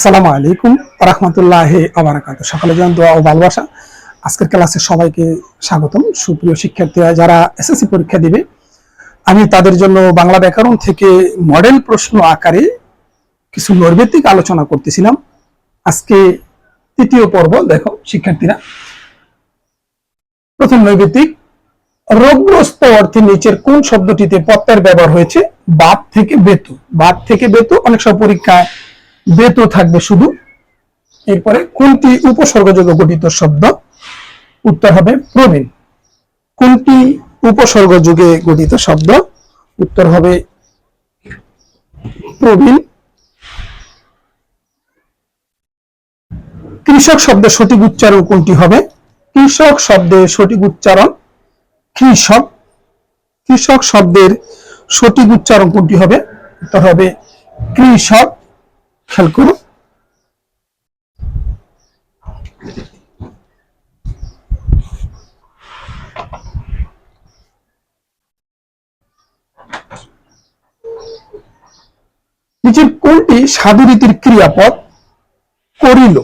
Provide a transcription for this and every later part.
আসসালামু আলাইকুম রাহমাতুল্লাহি ওয়া বারাকাতুহু। সকলের জন্য দোয়া ও ভালোবাসা। আজকের ক্লাসে সবাইকে স্বাগতম। সুপ্রিয় শিক্ষার্থীরা যারা এসএসসি পরীক্ষা দিবে, আমি তাদের জন্য বাংলা ব্যাকরণ থেকে মডেল প্রশ্ন আকারে কিছু নৈর্ব্যক্তিক আলোচনা করতেছিলাম। আজকে তৃতীয় পর্ব। দেখো শিক্ষার্থীরা, প্রথম নৈর্ব্যক্তিক, রোগগ্রস্ত অর্থে নিচের কোন শব্দটিতে প্রত্যয়ের ব্যবহার হয়েছে? বাত থেকে বেতু। বাত থেকে বেতু, অনেক সব পরীক্ষায় বেতু থাকবে শুধু। এরপরে কোনটি উপসর্গযোগে গঠিত শব্দ? উত্তর হবে প্রবীণ। কোনটি উপসর্গযোগে গঠিত শব্দ? উত্তর হবে প্রবীণ। কৃষক শব্দের সঠিক উচ্চারণ কোনটি হবে? কৃষক শব্দের সঠিক উচ্চারণ কৃষক। কৃষক শব্দের সঠিক উচ্চারণ কোনটি হবে? উত্তর হবে কৃষক। খেয়াল করুন। নিচের কোনটি সাধুরীতির ক্রিয়াপদ? করিল।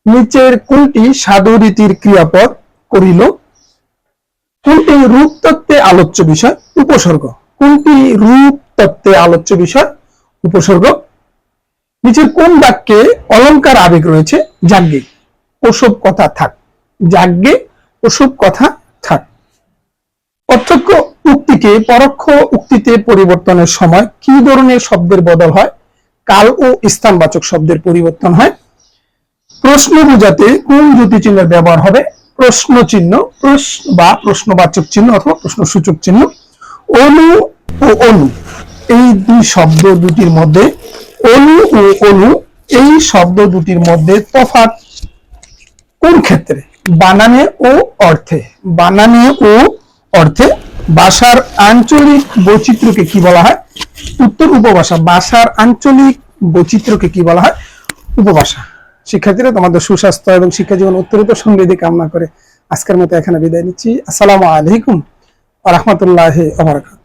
নিচের কোনটি সাধুরীতির ক্রিয়াপদ? করিল। কোনটি রূপ তত্ত্বে আলোচ্য বিষয়? উপসর্গ। কোনটি রূপ তত্ত্বে আলোচ্য বিষয়? উপসর্গ। নিচের কোন বাক্যে অলংকার আবেগ রয়েছে? যাজ্ঞে ওসব কথা থাক। যাজ্ঞে ওসব কথা থাক। প্রত্যক্ষ উক্তিকে পরোক্ষ উক্তিতে পরিবর্তনের সময় কি ধরনের শব্দের বদল হয়? কাল ও স্থানবাচক শব্দের পরিবর্তন হয়। প্রশ্ন বোঝাতে কোন যুক্তি চিহ্নের ব্যবহার হবে? প্রশ্ন চিহ্ন বা প্রশ্নবাচক চিহ্ন অথবা প্রশ্নসূচক চিহ্ন। অনু ও অনু এই দুই শব্দ দুটির মধ্যে, অনু ও অনু এই শব্দ দুটির মধ্যে তফাৎ কোন ক্ষেত্রে? বানানে ও অর্থে। বানানে ও অর্থে। ভাষার আঞ্চলিক বৈচিত্র্যকে কি বলা হয়? উত্তর উপভাষা। ভাষার আঞ্চলিক বৈচিত্র্যকে কি বলা হয়? উপভাষা। শিক্ষার্থীরা, তোমাদের সুস্বাস্থ্য এবং শিক্ষা জীবন উত্তরোত্তর সমৃদ্ধি কামনা করে আজকের মতো এখানে বিদায় নিচ্ছি। আসসালামু আলাইকুম ওয়া রাহমাতুল্লাহি ওয়া বারাকাতুহু।